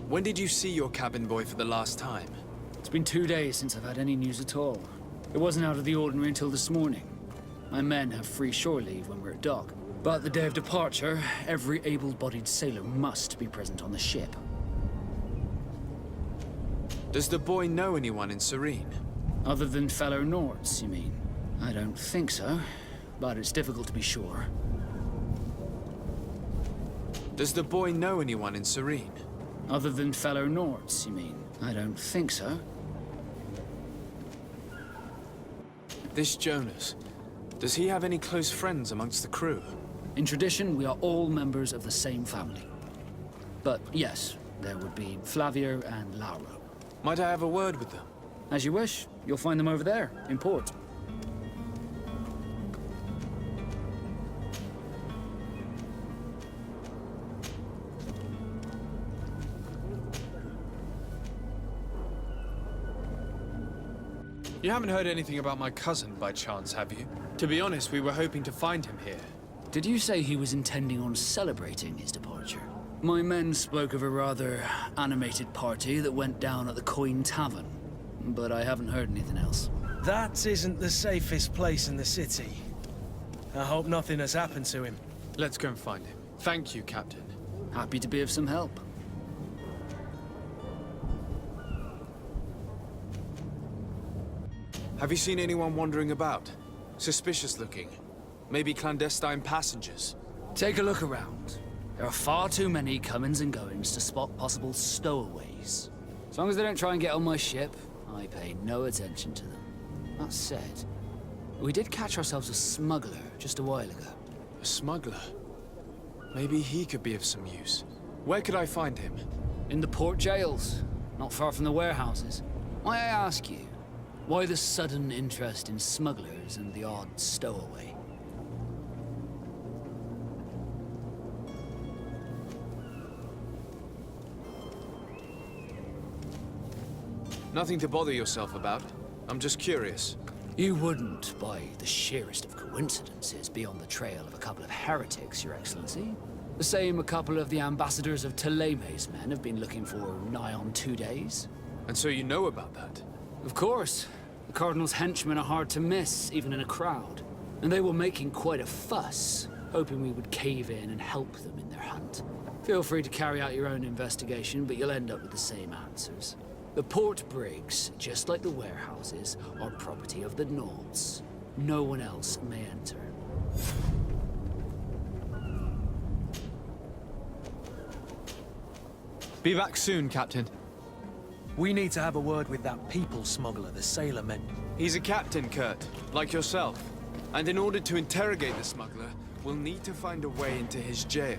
When did you see your cabin boy for the last time? It's been 2 days since I've had any news at all. It wasn't out of the ordinary until this morning. My men have free shore leave when we're at dock. But the day of departure, every able-bodied sailor must be present on the ship. Does the boy know anyone in Serene? Other than fellow Nords, you mean? I don't think so, but it's difficult to be sure. Does the boy know anyone in Serene? Other than fellow Nords, you mean? I don't think so. This Jonas, does he have any close friends amongst the crew? In tradition, we are all members of the same family. But yes, there would be Flavio and Lauro. Might I have a word with them? As you wish. You'll find them over there, in port. You haven't heard anything about my cousin by chance, have you? To be honest, we were hoping to find him here. Did you say he was intending on celebrating his departure? My men spoke of a rather animated party that went down at the Coin Tavern, but I haven't heard anything else. That isn't the safest place in the city. I hope nothing has happened to him. Let's go and find him. Thank you, Captain. Happy to be of some help. Have you seen anyone wandering about? Suspicious looking. Maybe clandestine passengers. Take a look around. There are far too many comings and goings to spot possible stowaways. As long as they don't try and get on my ship, I pay no attention to them. That said, we did catch ourselves a smuggler just a while ago. A smuggler? Maybe he could be of some use. Where could I find him? In the port jails, not far from the warehouses. Might I ask you, why the sudden interest in smugglers and the odd stowaway? Nothing to bother yourself about. I'm just curious. You wouldn't, by the sheerest of coincidences, be on the trail of a couple of heretics, Your Excellency. The same a couple of the ambassadors of Teleme's men have been looking for nigh on 2 days. And so you know about that? Of course. The Cardinal's henchmen are hard to miss, even in a crowd. And they were making quite a fuss, hoping we would cave in and help them in their hunt. Feel free to carry out your own investigation, but you'll end up with the same answers. The port brigs, just like the warehouses, are property of the Nords. No one else may enter. Be back soon, Captain. We need to have a word with that people smuggler the sailor meant. He's a captain, Kurt, like yourself. And in order to interrogate the smuggler, we'll need to find a way into his jail.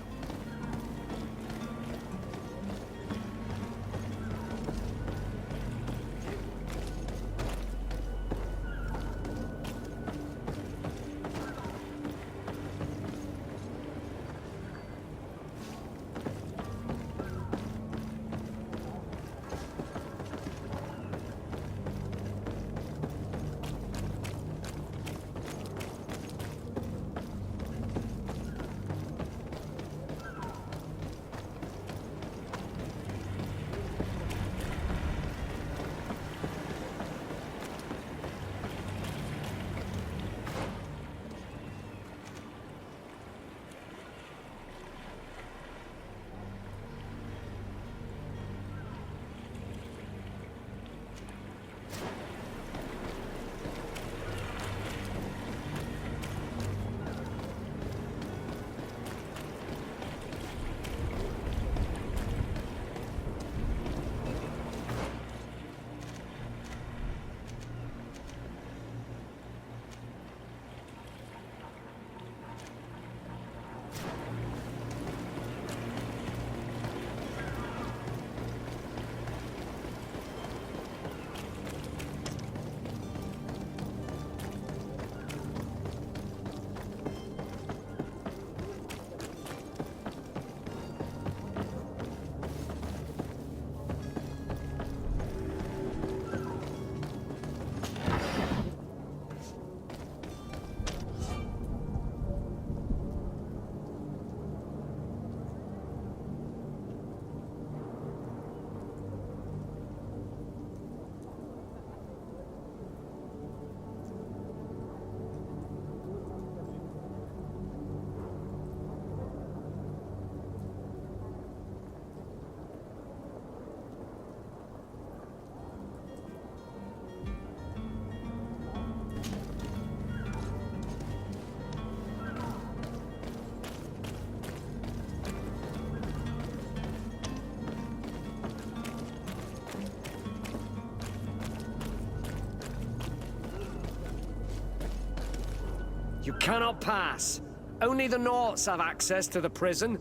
You cannot pass. Only the Norts have access to the prison.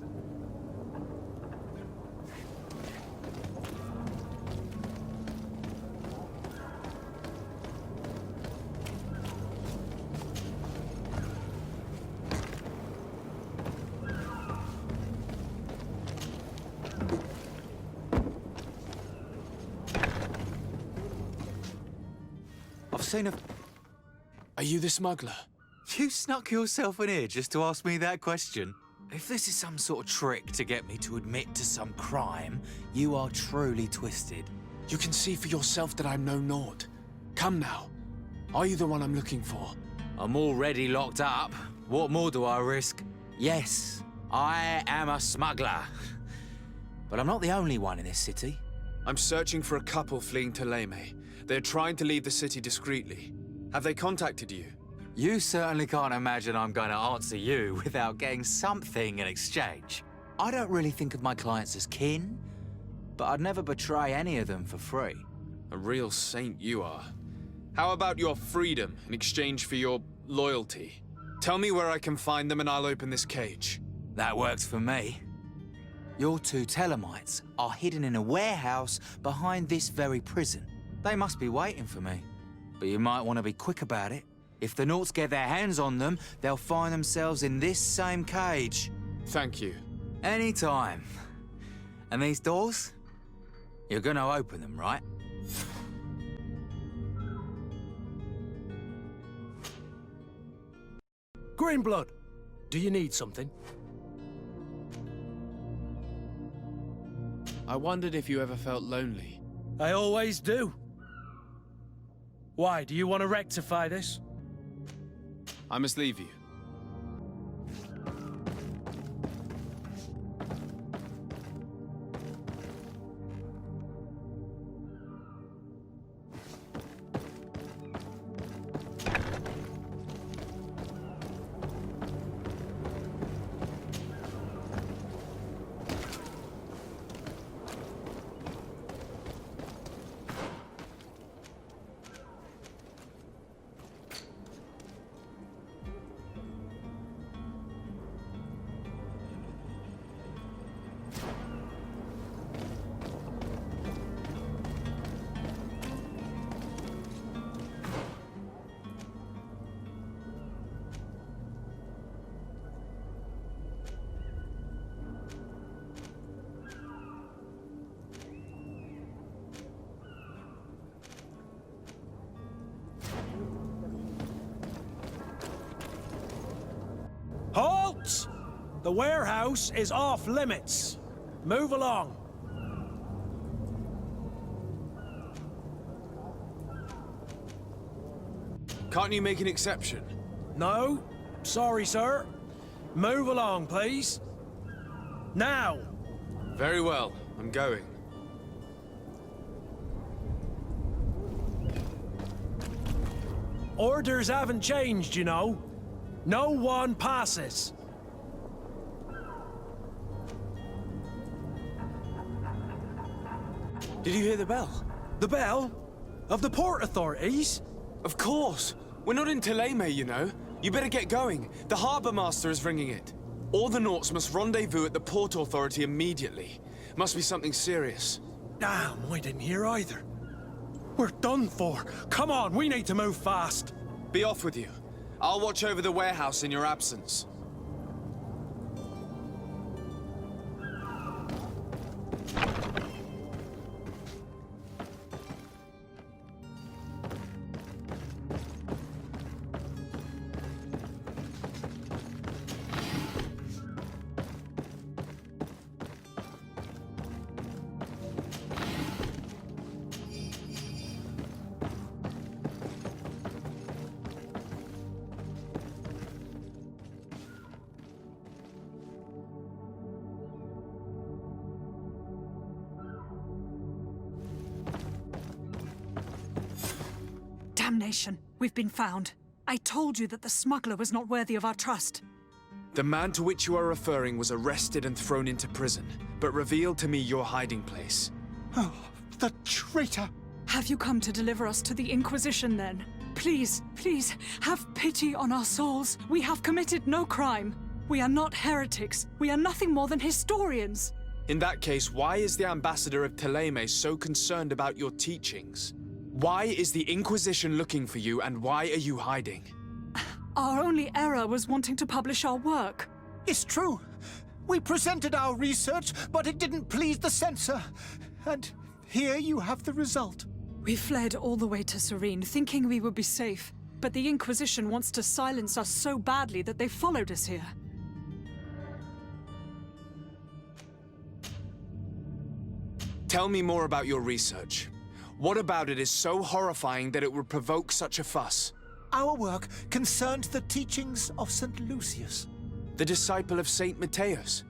I've seen a... Are you the smuggler? You snuck yourself in here just to ask me that question? If this is some sort of trick to get me to admit to some crime, you are truly twisted. You can see for yourself that I'm no Nord. Come now. Are you the one I'm looking for? I'm already locked up. What more do I risk? Yes, I am a smuggler. But I'm not the only one in this city. I'm searching for a couple fleeing to Leme. They're trying to leave the city discreetly. Have they contacted you? You certainly can't imagine I'm going to answer you without getting something in exchange. I don't really think of my clients as kin, but I'd never betray any of them for free. A real saint you are. How about your freedom in exchange for your loyalty? Tell me where I can find them and I'll open this cage. That works for me. Your two Telemites are hidden in a warehouse behind this very prison. They must be waiting for me. But you might want to be quick about it. If the Norts get their hands on them, they'll find themselves in this same cage. Thank you. Anytime. And these doors? You're gonna open them, right? Greenblood, do you need something? I wondered if you ever felt lonely. I always do. Why, do you want to rectify this? I must leave you. Halt! The warehouse is off limits. Move along. Can't you make an exception? No, sorry, sir. Move along, please. Now! Very well, I'm going. Orders haven't changed, you know. No one passes. Did you hear the bell? The bell? Of the port authorities? Of course. We're not in Teleme, you know. You better get going. The harbour master is ringing it. All the Norts must rendezvous at the port authority immediately. Must be something serious. Damn, I didn't hear either. We're done for. Come on, we need to move fast. Be off with you. I'll watch over the warehouse in your absence. Damnation! We've been found. I told you that the smuggler was not worthy of our trust. The man to which you are referring was arrested and thrown into prison, but revealed to me your hiding place. Oh, the traitor! Have you come to deliver us to the Inquisition, then? Please, please, have pity on our souls. We have committed no crime. We are not heretics. We are nothing more than historians. In that case, why is the ambassador of Thélème so concerned about your teachings? Why is the Inquisition looking for you, and why are you hiding? Our only error was wanting to publish our work. It's true. We presented our research, but it didn't please the censor. And here you have the result. We fled all the way to Serene, thinking we would be safe. But the Inquisition wants to silence us so badly that they followed us here. Tell me more about your research. What about it is so horrifying that it would provoke such a fuss? Our work concerned the teachings of St. Lucius. The disciple of Saint Matthias?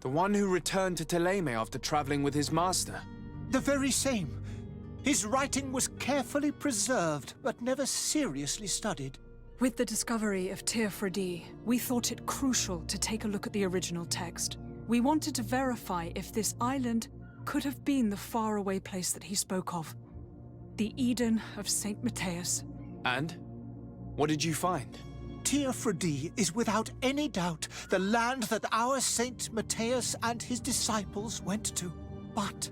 The one who returned to Thélème after traveling with his master? The very same. His writing was carefully preserved, but never seriously studied. With the discovery of Teofredi, we thought it crucial to take a look at the original text. We wanted to verify if this island could have been the faraway place that he spoke of. The Eden of Saint Matthias. And? What did you find? Teofredi is without any doubt the land that our Saint Matthias and his disciples went to. But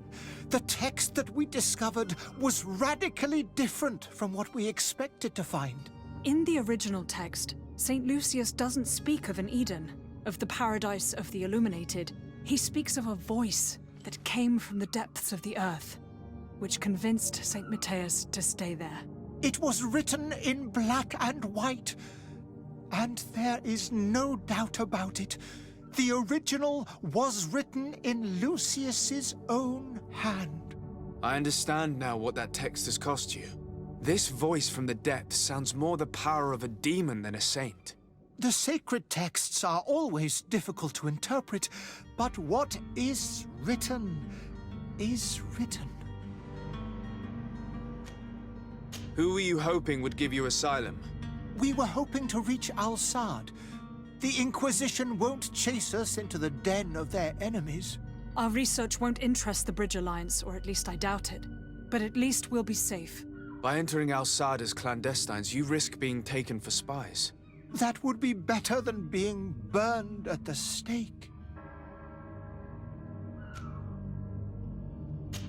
the text that we discovered was radically different from what we expected to find. In the original text, Saint Lucius doesn't speak of an Eden, of the paradise of the illuminated. He speaks of a voice that came from the depths of the earth, which convinced Saint Matthias to stay there. It was written in black and white, and there is no doubt about it. The original was written in Lucius's own hand. I understand now what that text has cost you. This voice from the depths sounds more the power of a demon than a saint. The sacred texts are always difficult to interpret, but what is written is written. Who were you hoping would give you asylum? We were hoping to reach Al-Sad. The Inquisition won't chase us into the den of their enemies. Our research won't interest the Bridge Alliance, or at least I doubt it. But at least we'll be safe. By entering Al-Sad as clandestines, you risk being taken for spies. That would be better than being burned at the stake.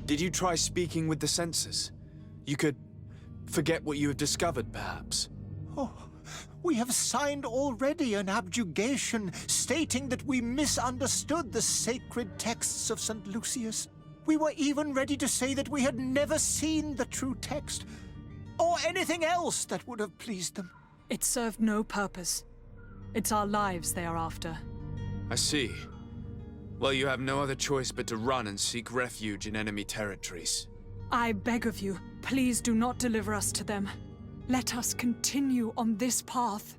Did you try speaking with the censors? You could forget what you have discovered, perhaps. Oh, we have signed already an abjugation stating that we misunderstood the sacred texts of St. Lucius. We were even ready to say that we had never seen the true text, or anything else that would have pleased them. It served no purpose. It's our lives they are after. I see. Well, you have no other choice but to run and seek refuge in enemy territories. I beg of you, please do not deliver us to them. Let us continue on this path.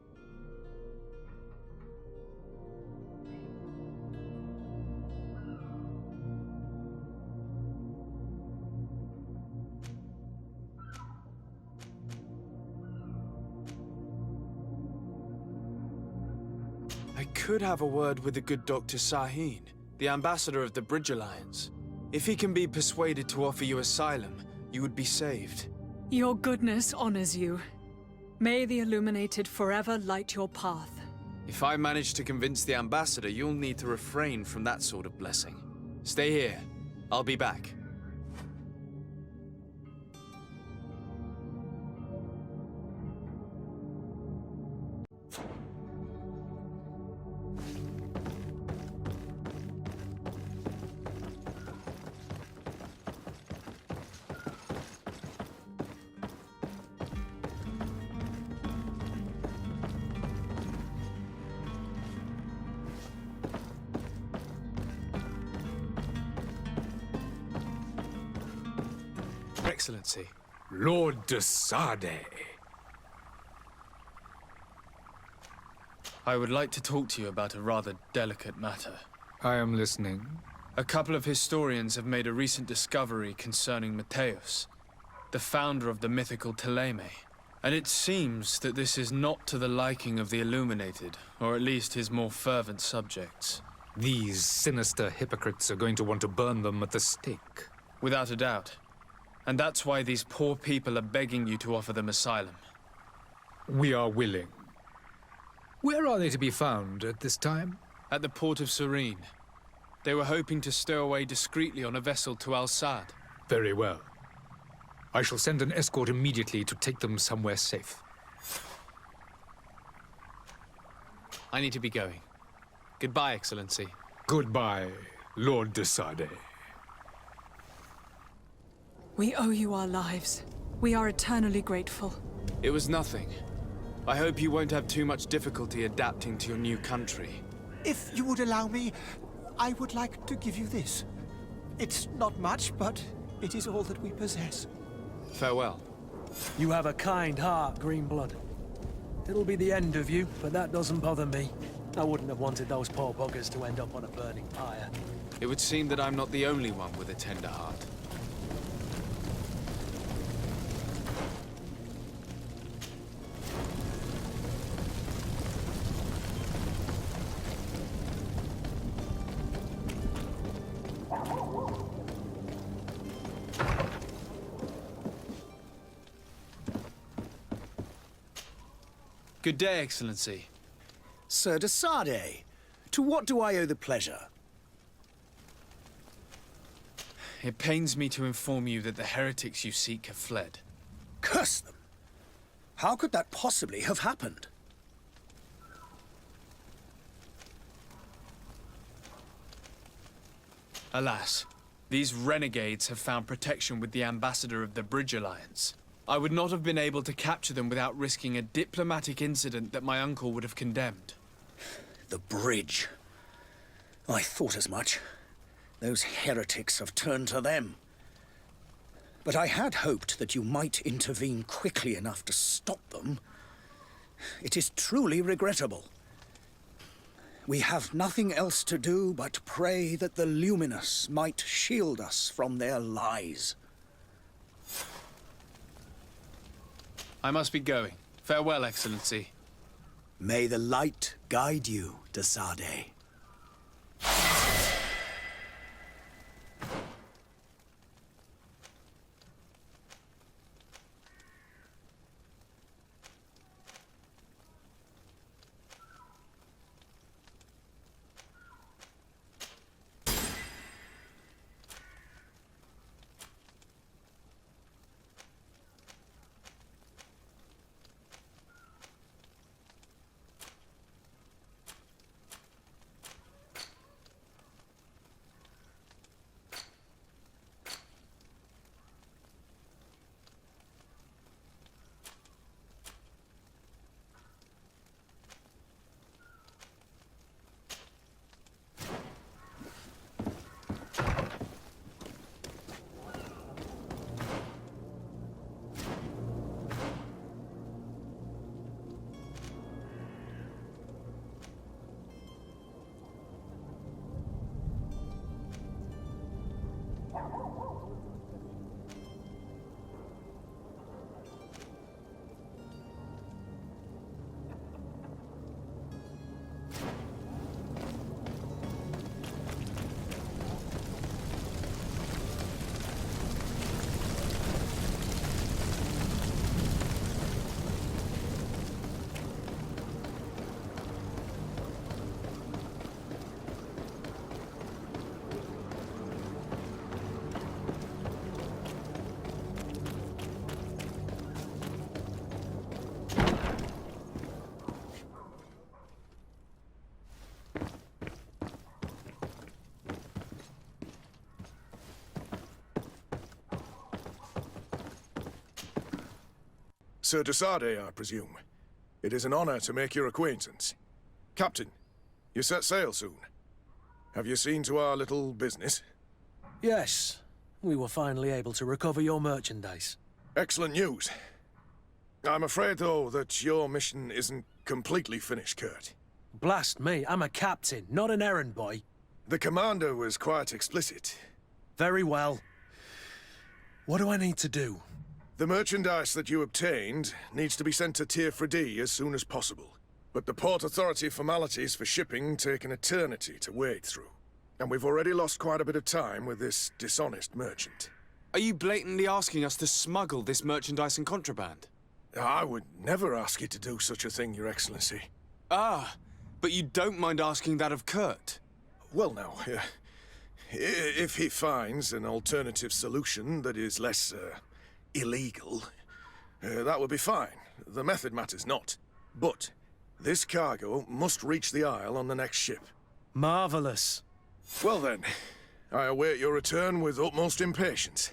I could have a word with the good Dr. Sahin, the ambassador of the Bridge Alliance. If he can be persuaded to offer you asylum, you would be saved. Your goodness honors you. May the Illuminated forever light your path. If I manage to convince the ambassador, you'll need to refrain from that sort of blessing. Stay here. I'll be back. Excellency. Lord de Sade. I would like to talk to you about a rather delicate matter. I am listening. A couple of historians have made a recent discovery concerning Matthias, the founder of the mythical Thélème. And it seems that this is not to the liking of the Illuminated, or at least his more fervent subjects. These sinister hypocrites are going to want to burn them at the stake. Without a doubt. And that's why these poor people are begging you to offer them asylum. We are willing. Where are they to be found at this time? At the port of Serene. They were hoping to stow away discreetly on a vessel to Al-Sad. Very well. I shall send an escort immediately to take them somewhere safe. I need to be going. Goodbye, Excellency. Goodbye, Lord de Sade. We owe you our lives. We are eternally grateful. It was nothing. I hope you won't have too much difficulty adapting to your new country. If you would allow me, I would like to give you this. It's not much, but it is all that we possess. Farewell. You have a kind heart, Greenblood. It'll be the end of you, but that doesn't bother me. I wouldn't have wanted those poor buggers to end up on a burning pyre. It would seem that I'm not the only one with a tender heart. Good day, Excellency. Sir de Sade, to what do I owe the pleasure? It pains me to inform you that the heretics you seek have fled. Curse them! How could that possibly have happened? Alas, these renegades have found protection with the ambassador of the Bridge Alliance. I would not have been able to capture them without risking a diplomatic incident that my uncle would have condemned. The bridge. I thought as much. Those heretics have turned to them. But I had hoped that you might intervene quickly enough to stop them. It is truly regrettable. We have nothing else to do but pray that the Luminous might shield us from their lies. I must be going. Farewell, Excellency. May the light guide you, de Sade. Sir de Sade, I presume. It is an honor to make your acquaintance. Captain, you set sail soon. Have you seen to our little business? Yes, we were finally able to recover your merchandise. Excellent news. I'm afraid, though, that your mission isn't completely finished, Kurt. Blast me, I'm a captain, not an errand boy. The commander was quite explicit. Very well. What do I need to do? The merchandise that you obtained needs to be sent to Tearfredi as soon as possible. But the Port Authority formalities for shipping take an eternity to wade through. And we've already lost quite a bit of time with this dishonest merchant. Are you blatantly asking us to smuggle this merchandise and contraband? I would never ask you to do such a thing, Your Excellency. Ah, but you don't mind asking that of Kurt? Well, now, if he finds an alternative solution that is less, illegal, that would be fine. The method matters not. But this cargo must reach the Isle on the next ship. Marvelous. Well then, I await your return with utmost impatience.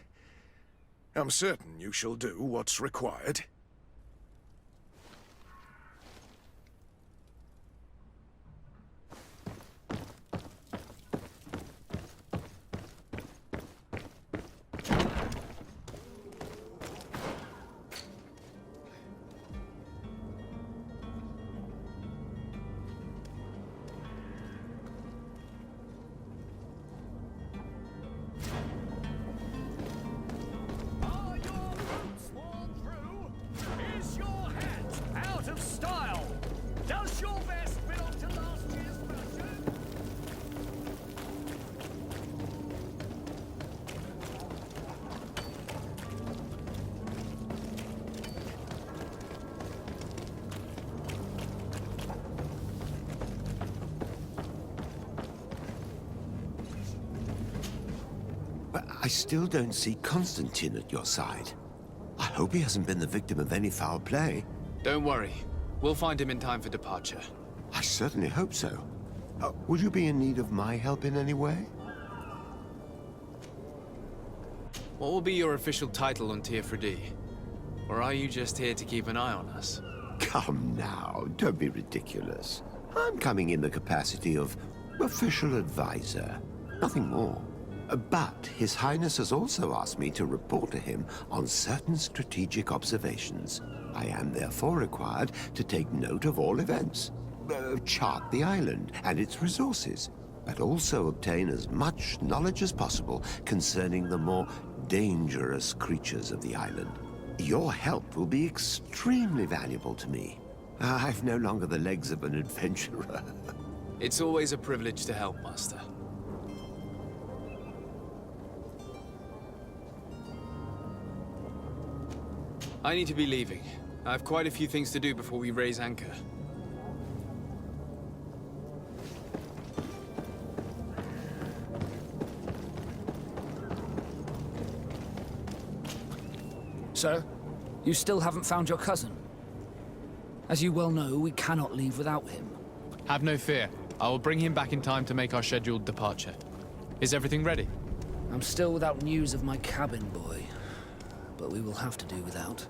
I'm certain you shall do what's required. But I still don't see Constantine at your side. I hope he hasn't been the victim of any foul play. Don't worry. We'll find him in time for departure. I certainly hope so. Would you be in need of my help in any way? What will be your official title on Teofridi? Or are you just here to keep an eye on us? Come now, don't be ridiculous. I'm coming in the capacity of official advisor, nothing more. But His Highness has also asked me to report to him on certain strategic observations. I am therefore required to take note of all events, chart the island and its resources, but also obtain as much knowledge as possible concerning the more dangerous creatures of the island. Your help will be extremely valuable to me. I've no longer the legs of an adventurer. It's always a privilege to help, Master. I need to be leaving. I have quite a few things to do before we raise anchor. So, you still haven't found your cousin? As you well know, we cannot leave without him. Have no fear. I will bring him back in time to make our scheduled departure. Is everything ready? I'm still without news of my cabin boy, but we will have to do without.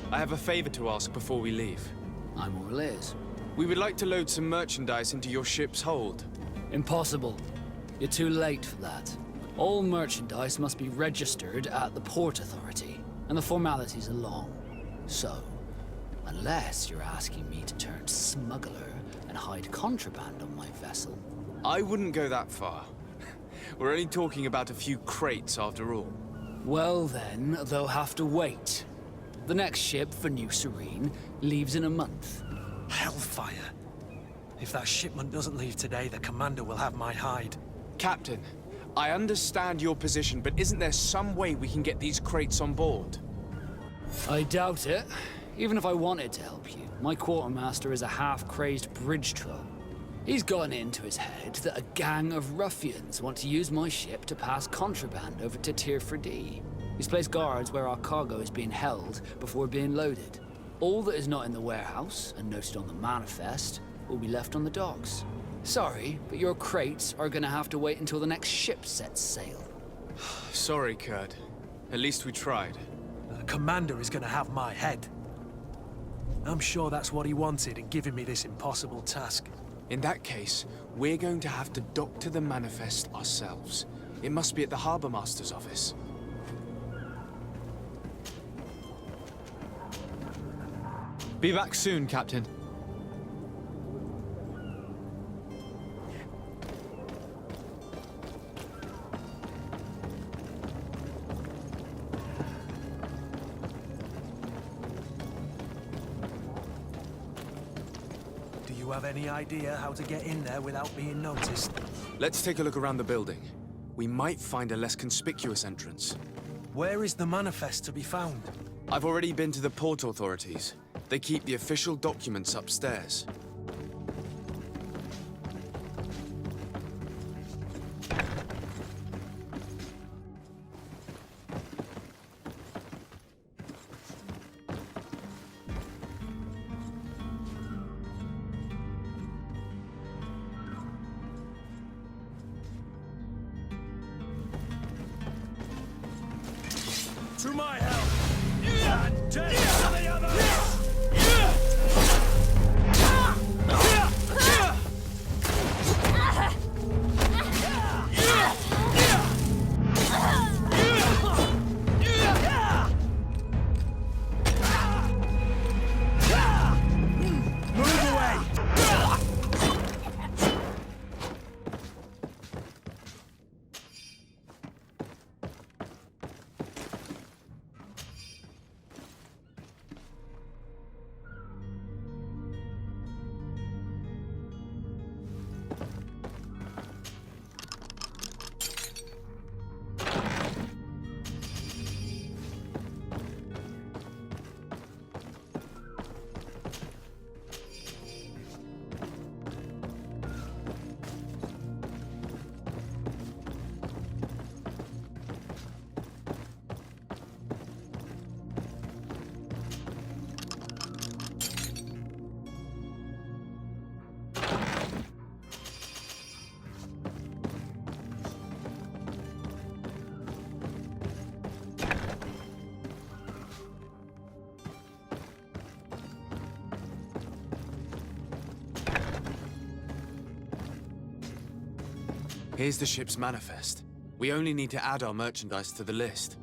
I have a favor to ask before we leave. I'm all ears. We would like to load some merchandise into your ship's hold. Impossible. You're too late for that. All merchandise must be registered at the Port Authority, and the formalities are long. So, unless you're asking me to turn smuggler and hide contraband on my vessel... I wouldn't go that far. We're only talking about a few crates after all. Well then, they'll have to wait. The next ship for New Serene leaves in a month. Hellfire. If that shipment doesn't leave today, the commander will have my hide. Captain, I understand your position, but isn't there some way we can get these crates on board? I doubt it. Even if I wanted to help you, my quartermaster is a half-crazed bridge troll. He's gotten it into his head that a gang of ruffians want to use my ship to pass contraband over to Teofridi. He's placed guards where our cargo is being held before being loaded. All that is not in the warehouse, and noted on the manifest, will be left on the docks. Sorry, but your crates are gonna have to wait until the next ship sets sail. Sorry, Kurt. At least we tried. The commander is gonna have my head. I'm sure that's what he wanted in giving me this impossible task. In that case, we're going to have to doctor the manifest ourselves. It must be at the Harbour Master's office. Be back soon, Captain. Do you have any idea how to get in there without being noticed? Let's take a look around the building. we might find a less conspicuous entrance. Where is the manifest to be found? I've already been to the port authorities. They keep the official documents upstairs. To my help! And death to the others! Move away! Here's the ship's manifest. We only need to add our merchandise to the list.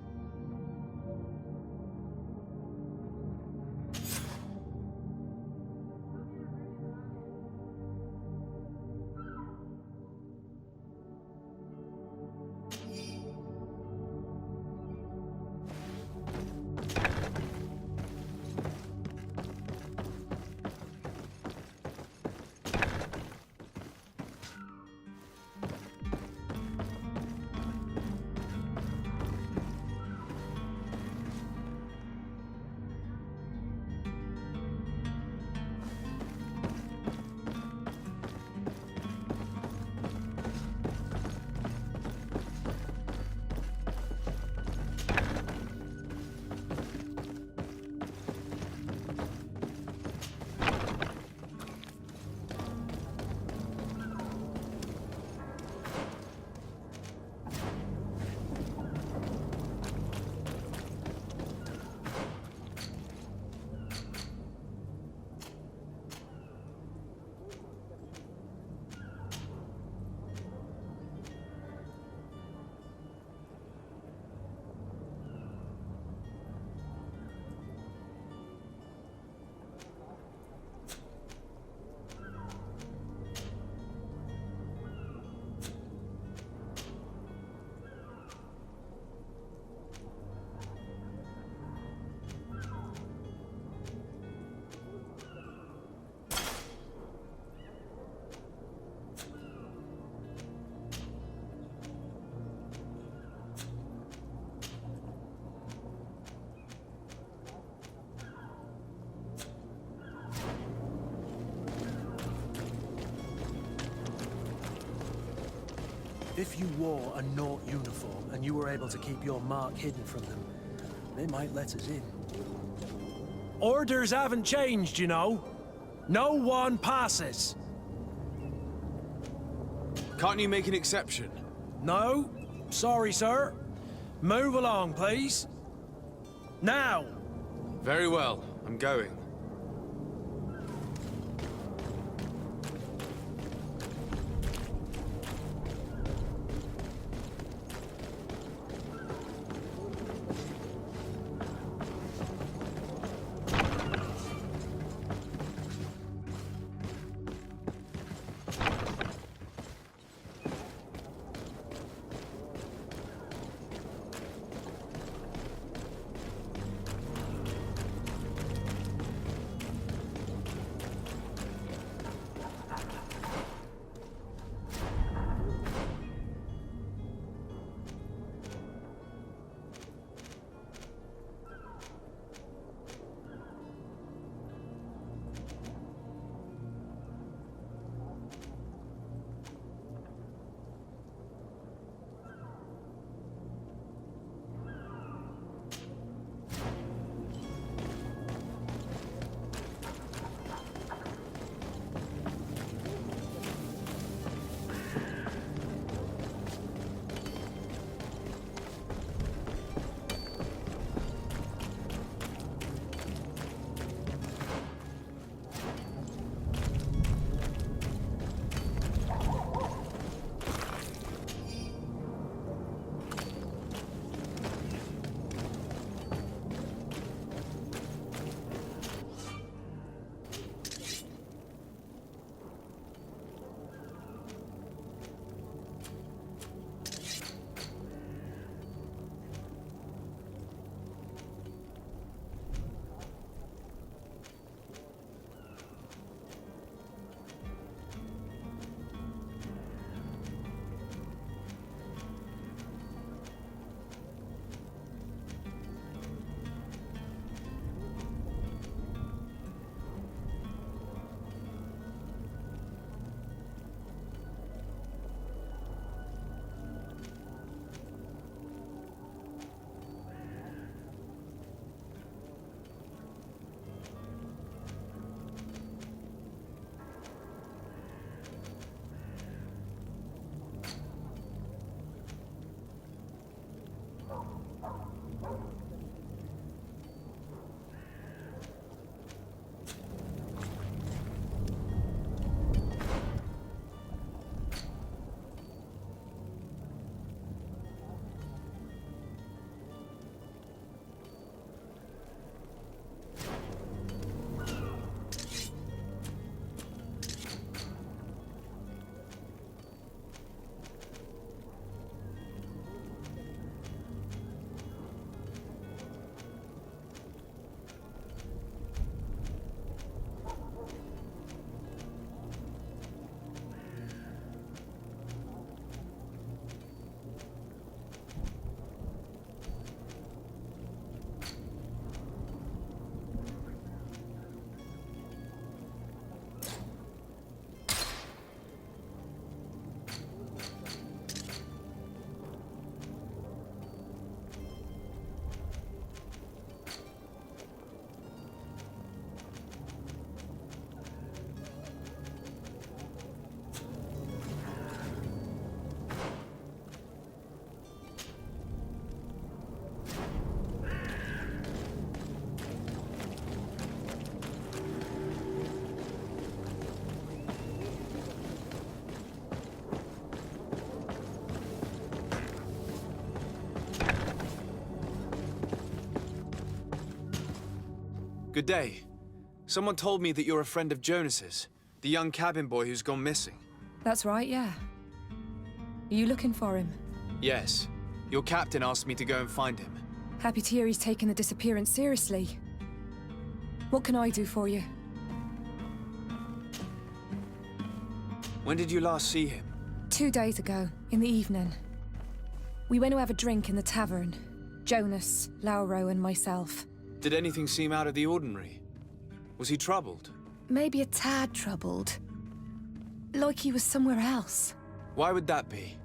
If you wore a Naut uniform and you were able to keep your mark hidden from them, they might let us in. Orders haven't changed, you know. No one passes. Can't you make an exception? No. Sorry, sir. Move along, please. Now! Very well. I'm going. Good day. Someone told me that you're a friend of Jonas's, the young cabin boy who's gone missing. That's right, yeah. Are you looking for him? Yes. Your captain asked me to go and find him. Happy to hear he's taken the disappearance seriously. What can I do for you? When did you last see him? 2 days ago, in the evening. We went to have a drink in the tavern. Jonas, Lauro, and myself. Did anything seem out of the ordinary? Was he troubled? Maybe a tad troubled. Like he was somewhere else. Why would that be?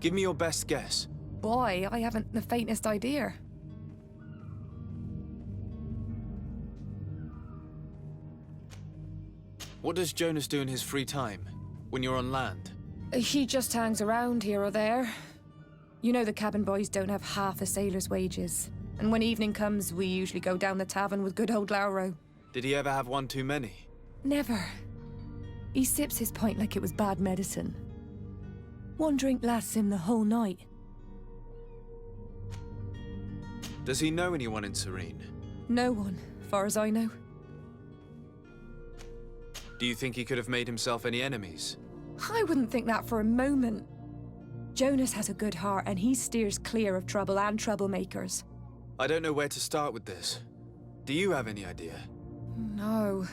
Give me your best guess. Boy, I haven't the faintest idea. What does Jonas do in his free time, when you're on land? He just hangs around here or there. You know the cabin boys don't have half a sailor's wages. And when evening comes, we usually go down the tavern with good old Lauro. Did he ever have one too many? Never. He sips his pint like it was bad medicine. One drink lasts him the whole night. Does he know anyone in Serene? No one, far as I know. Do you think he could have made himself any enemies? I wouldn't think that for a moment. Jonas has a good heart and he steers clear of trouble and troublemakers. I don't know where to start with this. Do you have any idea? No.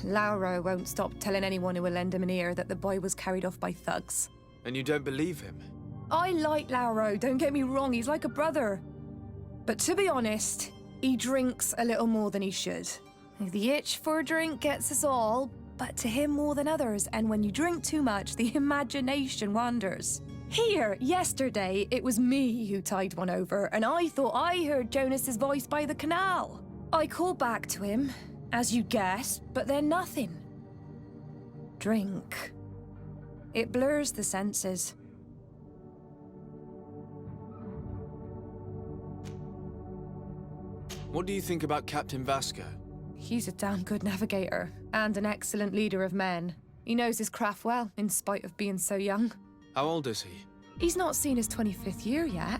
Lauro won't stop telling anyone who will lend him an ear that the boy was carried off by thugs. And you don't believe him? I like Lauro, don't get me wrong, he's like a brother. But to be honest, he drinks a little more than he should. The itch for a drink gets us all, but to him more than others, and when you drink too much, the imagination wanders. Here, yesterday, it was me who tied one over, and I thought I heard Jonas's voice by the canal. I called back to him, as you guessed, but then nothing. Drink. It blurs the senses. What do you think about Captain Vasco? He's a damn good navigator, and an excellent leader of men. He knows his craft well, in spite of being so young. How old is he? He's not seen his 25th year yet.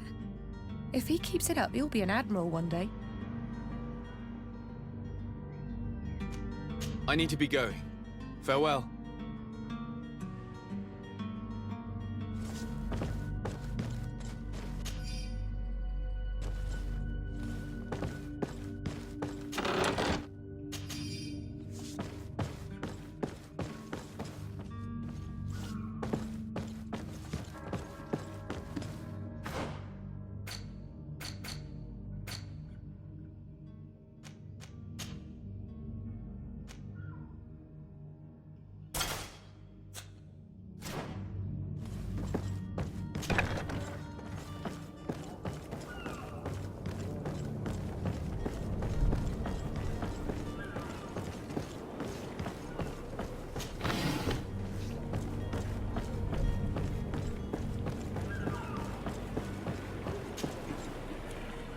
If he keeps it up, he'll be an admiral one day. I need to be going. Farewell.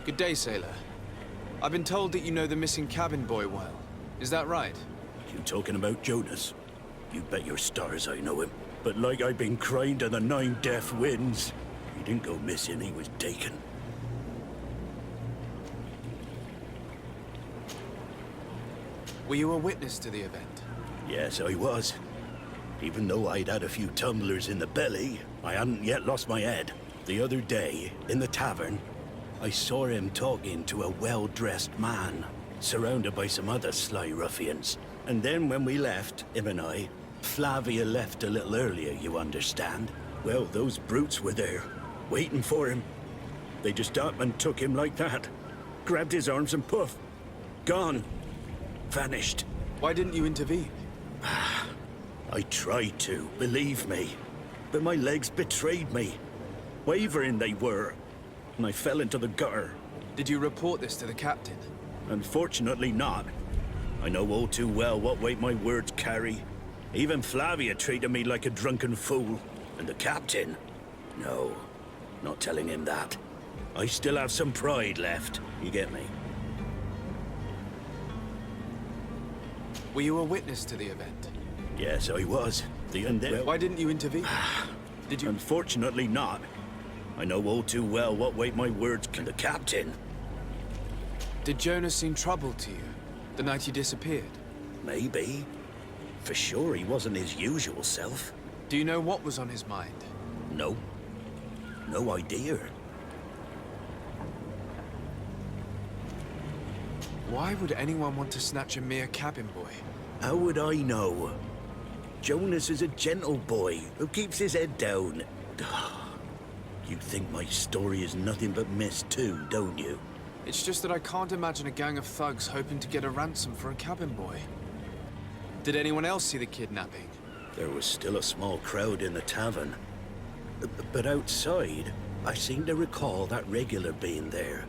Good day, sailor. I've been told that you know the missing cabin boy well. Is that right? You talking about Jonas? You bet your stars I know him. But like I've been crying to the 9 deaf winds, he didn't go missing, he was taken. Were you a witness to the event? Yes, I was. Even though I'd had a few tumblers in the belly, I hadn't yet lost my head. The other day, in the tavern, I saw him talking to a well-dressed man, surrounded by some other sly ruffians. And then when we left, him and I, Flavia left a little earlier, you understand. Well, those brutes were there, waiting for him. They just up and took him like that. Grabbed his arms and poof. Gone. Vanished. Why didn't you intervene? I tried to, believe me. But my legs betrayed me. Wavering they were. And I fell into the gutter. Did you report this to the captain? Unfortunately not. I know all too well what weight my words carry. Even Flavia treated me like a drunken fool. And the captain? No, not telling him that. I still have some pride left, you get me? Were you a witness to the event? Yes, I was. Why didn't you intervene? Did you? Unfortunately not. I know all too well what weight my words can. The captain? Did Jonas seem troubled to you? The night he disappeared? Maybe. For sure he wasn't his usual self. Do you know what was on his mind? No. No idea. Why would anyone want to snatch a mere cabin boy? How would I know? Jonas is a gentle boy who keeps his head down. You think my story is nothing but mess too, don't you? It's just that I can't imagine a gang of thugs hoping to get a ransom for a cabin boy. Did anyone else see the kidnapping? There was still a small crowd in the tavern. But outside, I seem to recall that regular being there.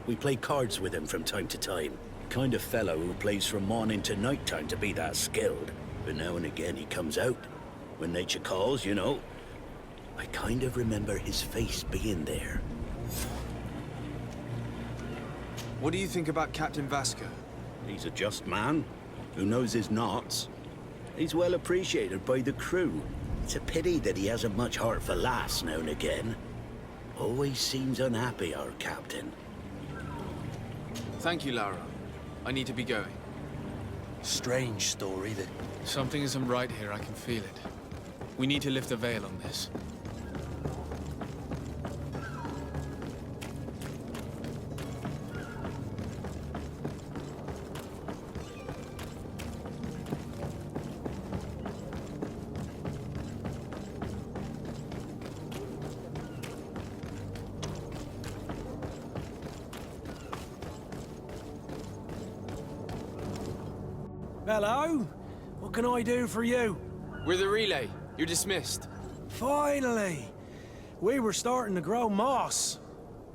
We play cards with him from time to time. Kind of fellow who plays from morning to night time to be that skilled. But now and again he comes out. When nature calls, you know. I kind of remember his face being there. What do you think about Captain Vasco? He's a just man who knows his knots. He's well appreciated by the crew. It's a pity that he hasn't much heart for laughs now and again. Always seems unhappy, our captain. Thank you, Laura. I need to be going. Strange story, that. Something isn't right here, I can feel it. We need to lift the veil on this. Hello? What can I do for you? We're the relay. You're dismissed. Finally! We were starting to grow moss.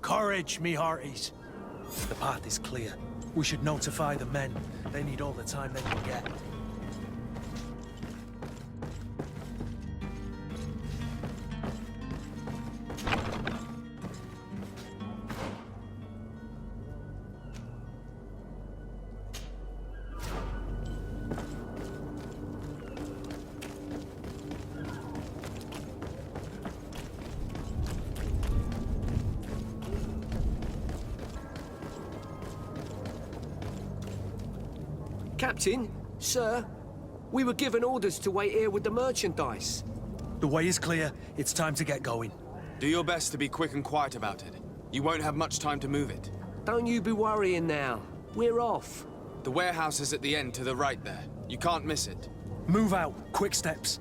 Courage, me hearties. The path is clear. We should notify the men. They need all the time they can get. Captain, sir, we were given orders to wait here with the merchandise. The way is clear. It's time to get going. Do your best to be quick and quiet about it. You won't have much time to move it. Don't you be worrying now. We're off. The warehouse is at the end to the right there. You can't miss it. Move out. Quick steps.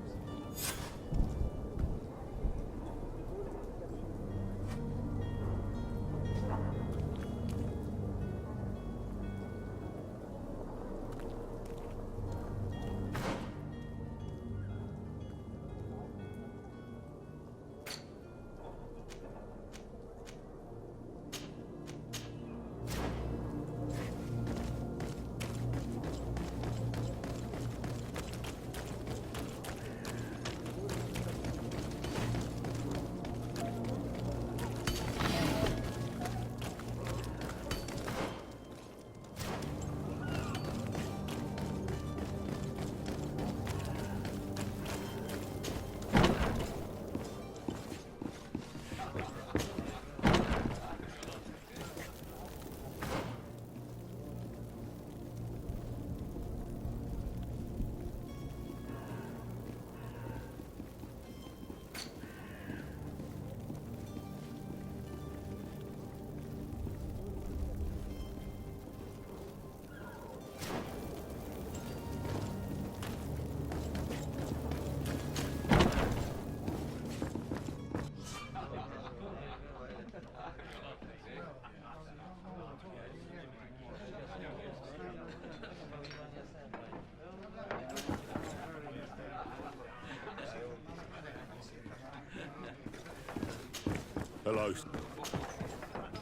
Hello.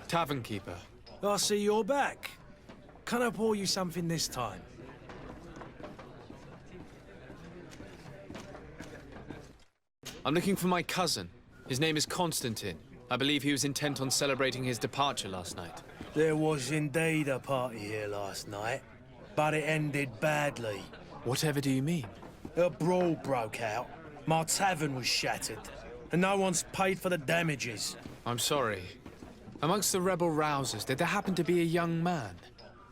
Tavern keeper. I see you're back. Can I pour you something this time? I'm looking for my cousin. His name is Constantine. I believe he was intent on celebrating his departure last night. There was indeed a party here last night, but it ended badly. Whatever do you mean? A brawl broke out. My tavern was shattered, and no one's paid for the damages. I'm sorry. Amongst the rebel rousers, did there happen to be a young man?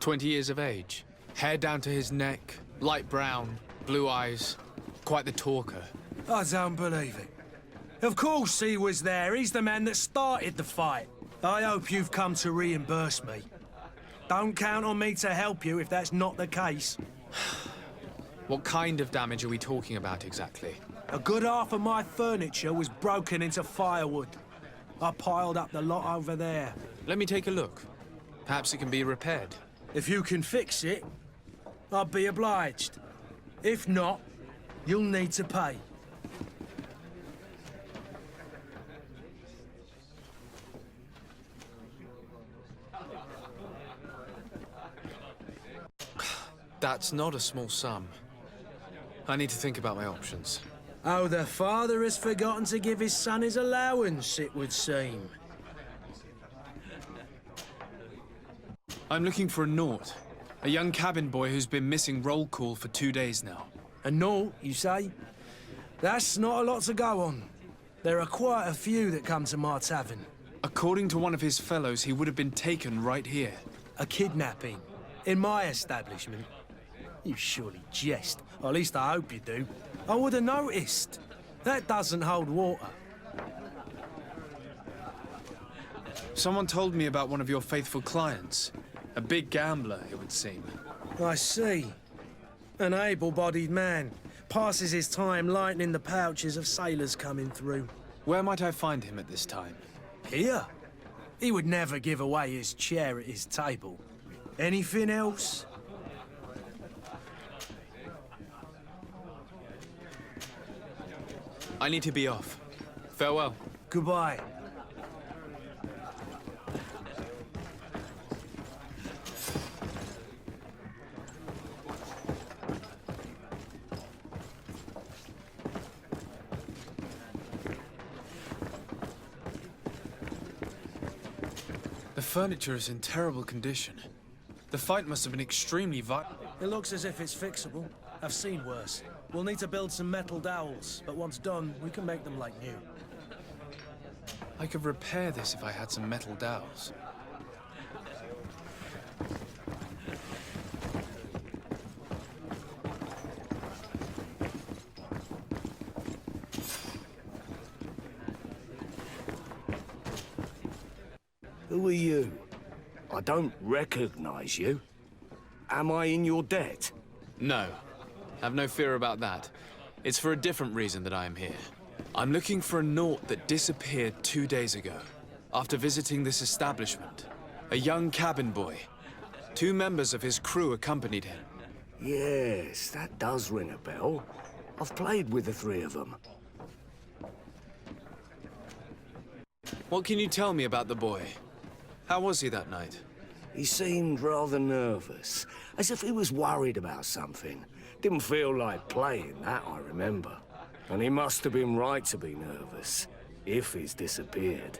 20 years of age? Hair down to his neck, light brown, blue eyes. Quite the talker. I don't believe it. Of course he was there. He's the man that started the fight. I hope you've come to reimburse me. Don't count on me to help you if that's not the case. What kind of damage are we talking about exactly? A good half of my furniture was broken into firewood. I piled up the lot over there. Let me take a look. Perhaps it can be repaired. If you can fix it, I'll be obliged. If not, you'll need to pay. That's not a small sum. I need to think about my options. Oh, the father has forgotten to give his son his allowance, it would seem. I'm looking for a Naut. A young cabin boy who's been missing roll call for 2 days now. A Naut, you say? That's not a lot to go on. There are quite a few that come to my tavern. According to one of his fellows, he would have been taken right here. A kidnapping? In my establishment? You surely jest. Or at least I hope you do. I would have noticed. That doesn't hold water. Someone told me about one of your faithful clients. A big gambler, it would seem. I see. An able-bodied man. Passes his time lightening the pouches of sailors coming through. Where might I find him at this time? Here? He would never give away his chair at his table. Anything else? I need to be off. Farewell. Goodbye. The furniture is in terrible condition. The fight must have been extremely violent. It looks as if it's fixable. I've seen worse. We'll need to build some metal dowels, but once done, we can make them like new. I could repair this if I had some metal dowels. Who are you? I don't recognize you. Am I in your debt? No. Have no fear about that. It's for a different reason that I am here. I'm looking for a Naut that disappeared 2 days ago, after visiting this establishment. A young cabin boy. 2 members of his crew accompanied him. Yes, that does ring a bell. I've played with the 3 of them. What can you tell me about the boy? How was he that night? He seemed rather nervous, as if he was worried about something. Didn't feel like playing, that I remember. And he must have been right to be nervous, if he's disappeared.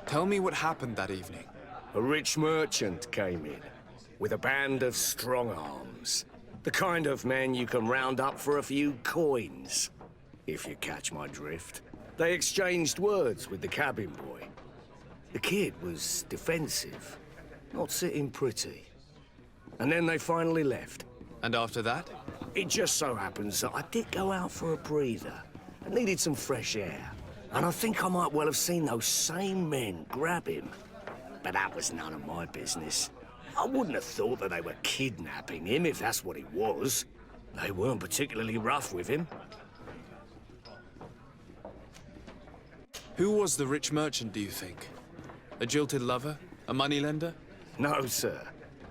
Tell me what happened that evening. A rich merchant came in, with a band of strong arms. The kind of men you can round up for a few coins, if you catch my drift. They exchanged words with the cabin boy. The kid was defensive, not sitting pretty. And then they finally left. And after that? It just so happens that I did go out for a breather. I needed some fresh air. And I think I might well have seen those same men grab him. But that was none of my business. I wouldn't have thought that they were kidnapping him if that's what it was. They weren't particularly rough with him. Who was the rich merchant, do you think? A jilted lover? A moneylender? No, sir.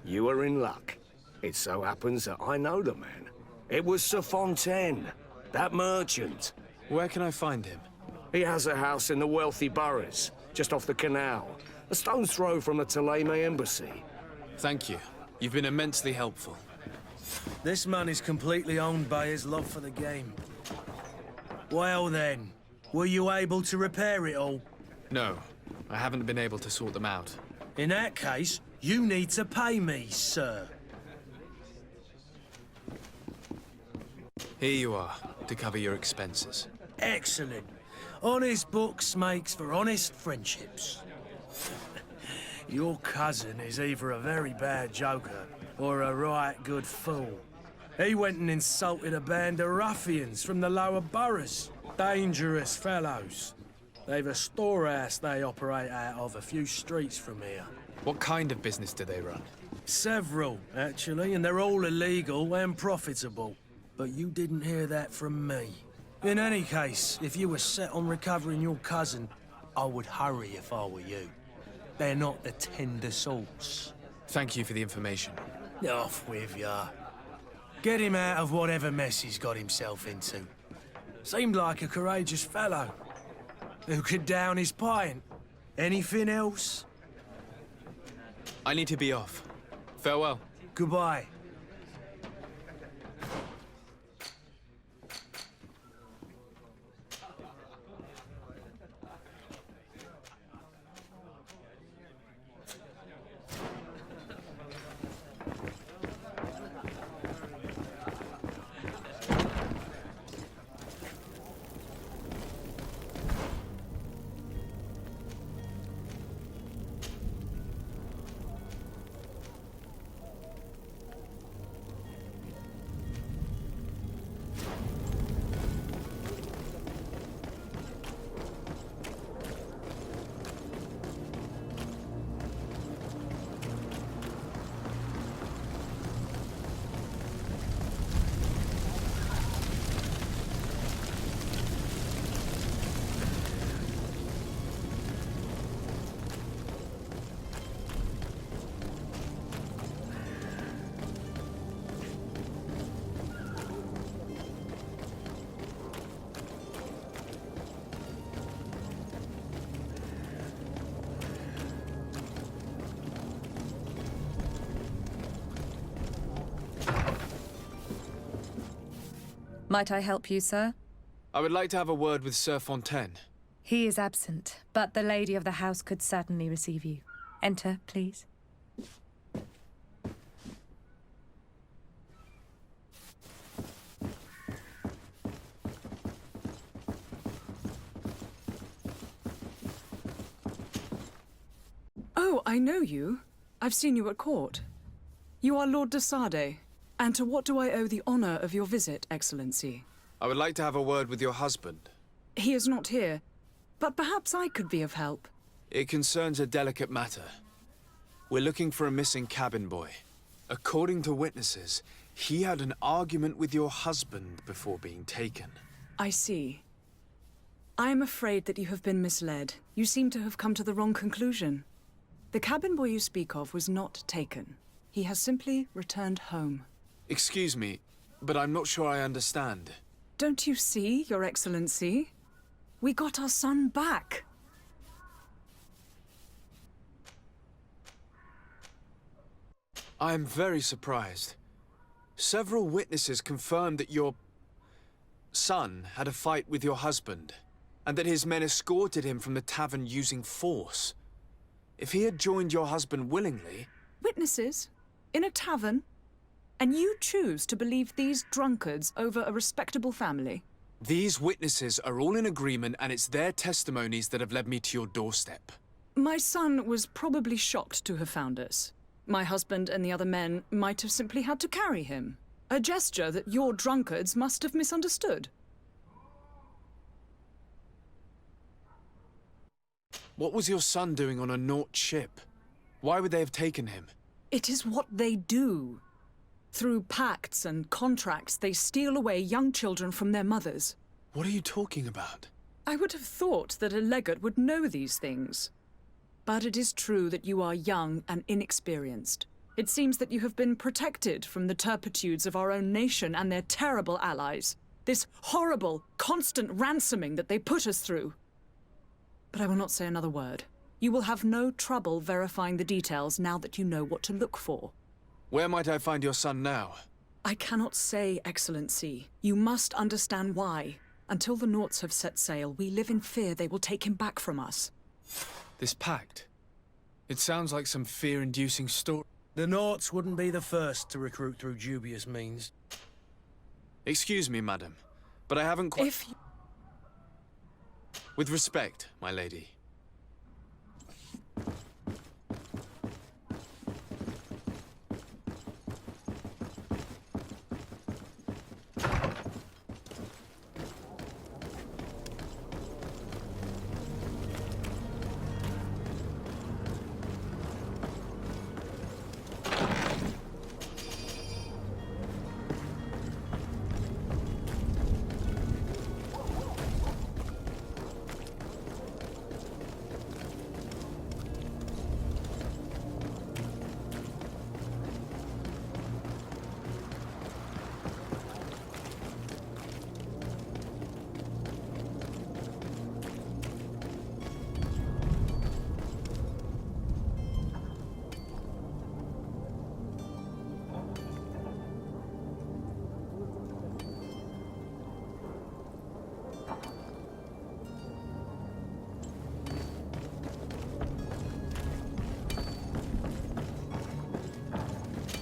You are in luck. It so happens that I know the man. It was Sir Fontaine, that merchant. Where can I find him? He has a house in the wealthy boroughs, just off the canal. A stone's throw from the Thélème embassy. Thank you. You've been immensely helpful. This man is completely owned by his love for the game. Well then, were you able to repair it all? No, I haven't been able to sort them out. In that case, you need to pay me, sir. Here you are, to cover your expenses. Excellent. Honest books makes for honest friendships. Your cousin is either a very bad joker or a right good fool. He went and insulted a band of ruffians from the lower boroughs. Dangerous fellows. They've a storehouse they operate out of a few streets from here. What kind of business do they run? Several, actually, and they're all illegal and profitable. But you didn't hear that from me. In any case, if you were set on recovering your cousin, I would hurry if I were you. They're not the tender sorts. Thank you for the information. Off with ya. Get him out of whatever mess he's got himself into. Seemed like a courageous fellow. Who could down his pint. Anything else? I need to be off. Farewell. Goodbye. Might I help you, sir? I would like to have a word with Sir Fontaine. He is absent, but the lady of the house could certainly receive you. Enter, please. Oh, I know you. I've seen you at court. You are Lord de Sade. And to what do I owe the honor of your visit, Excellency? I would like to have a word with your husband. He is not here, but perhaps I could be of help. It concerns a delicate matter. We're looking for a missing cabin boy. According to witnesses, he had an argument with your husband before being taken. I see. I am afraid that you have been misled. You seem to have come to the wrong conclusion. The cabin boy you speak of was not taken. He has simply returned home. Excuse me, but I'm not sure I understand. Don't you see, Your Excellency? We got our son back. I am very surprised. Several witnesses confirmed that your son had a fight with your husband, and that his men escorted him from the tavern using force. If he had joined your husband willingly... Witnesses? In a tavern? And you choose to believe these drunkards over a respectable family? These witnesses are all in agreement, and it's their testimonies that have led me to your doorstep. My son was probably shocked to have found us. My husband and the other men might have simply had to carry him. A gesture that your drunkards must have misunderstood. What was your son doing on a Naut ship? Why would they have taken him? It is what they do. Through pacts and contracts, they steal away young children from their mothers. What are you talking about? I would have thought that a legate would know these things. But it is true that you are young and inexperienced. It seems that you have been protected from the turpitudes of our own nation and their terrible allies. This horrible, constant ransoming that they put us through. But I will not say another word. You will have no trouble verifying the details now that you know what to look for. Where might I find your son now? I cannot say, Excellency. You must understand why. Until the Nauts have set sail, we live in fear they will take him back from us. This pact? It sounds like some fear-inducing story. The Nauts wouldn't be the first to recruit through dubious means. Excuse me, madam, but I haven't quite... With respect, my lady.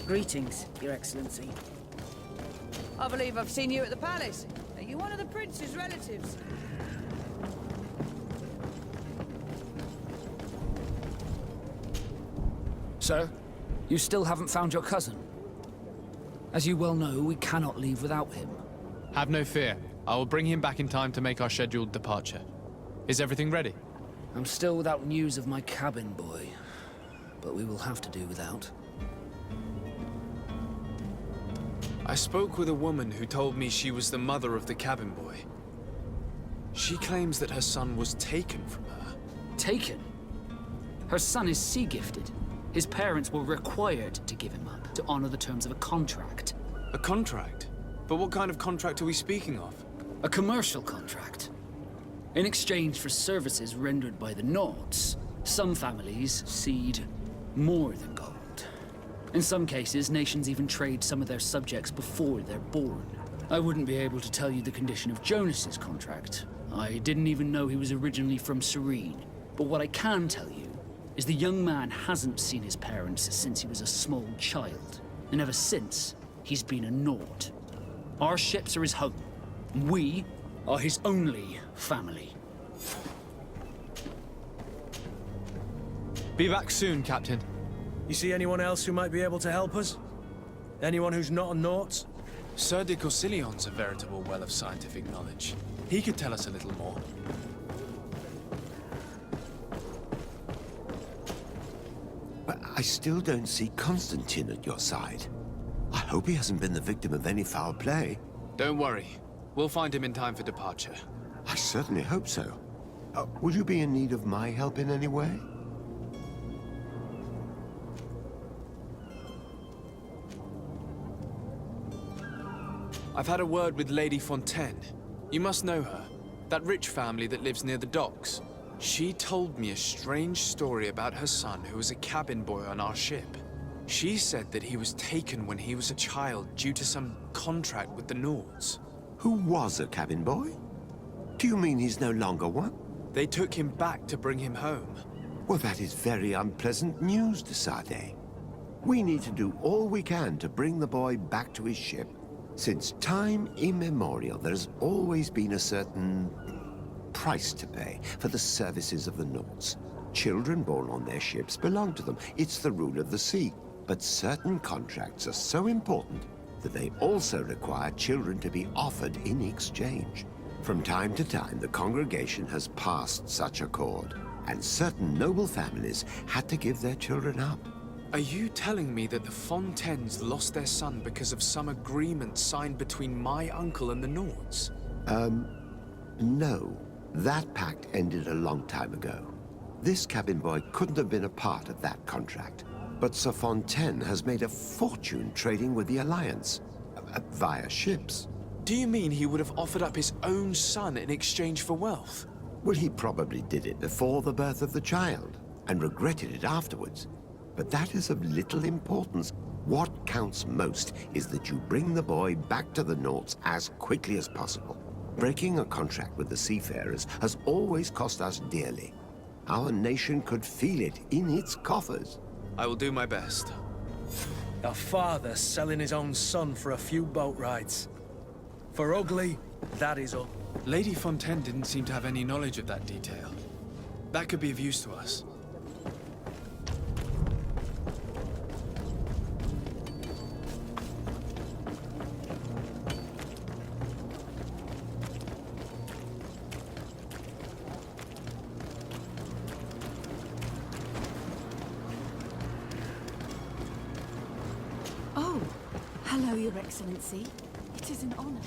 Greetings, Your Excellency. I believe I've seen you at the palace. Are you one of the prince's relatives? Sir, you still haven't found your cousin. As you well know, we cannot leave without him. Have no fear. I will bring him back in time to make our scheduled departure. Is everything ready? I'm still without news of my cabin boy, but we will have to do without. I spoke with a woman who told me she was the mother of the cabin boy. She claims that her son was taken from her. Taken? Her son is sea-gifted. His parents were required to give him up to honor the terms of a contract. A contract? But what kind of contract are we speaking of? A commercial contract. In exchange for services rendered by the Nords, some families cede more than gold. In some cases, nations even trade some of their subjects before they're born. I wouldn't be able to tell you the condition of Jonas's contract. I didn't even know he was originally from Serene. But what I can tell you is the young man hasn't seen his parents since he was a small child. And ever since, he's been a Nord. Our ships are his home. We are his only family. Be back soon, Captain. You see anyone else who might be able to help us? Anyone who's not a Naut? Sir de Corsillion's a veritable well of scientific knowledge. He could tell us a little more. But I still don't see Constantine at your side. I hope he hasn't been the victim of any foul play. Don't worry. We'll find him in time for departure. I certainly hope so. Would you be in need of my help in any way? I've had a word with Lady Fontaine. You must know her. That rich family that lives near the docks. She told me a strange story about her son who was a cabin boy on our ship. She said that he was taken when he was a child due to some contract with the Nords. Who was a cabin boy? Do you mean he's no longer one? They took him back to bring him home. Well, that is very unpleasant news, de Sade. We need to do all we can to bring the boy back to his ship. Since time immemorial, there has always been a certain price to pay for the services of the Nords. Children born on their ships belong to them. It's the rule of the sea. But certain contracts are so important that they also require children to be offered in exchange. From time to time, the congregation has passed such accord, and certain noble families had to give their children up. Are you telling me that the Fontaines lost their son because of some agreement signed between my uncle and the Nords? No. That pact ended a long time ago. This cabin boy couldn't have been a part of that contract. But Sir Fontaine has made a fortune trading with the Alliance, via ships. Do you mean he would have offered up his own son in exchange for wealth? Well, he probably did it before the birth of the child, and regretted it afterwards. But that is of little importance. What counts most is that you bring the boy back to the Nords as quickly as possible. Breaking a contract with the seafarers has always cost us dearly. Our nation could feel it in its coffers. I will do my best. A father selling his own son for a few boat rides. For ugly, that is all. Lady Fontaine didn't seem to have any knowledge of that detail. That could be of use to us. Oh, hello, Your Excellency. It is an honor.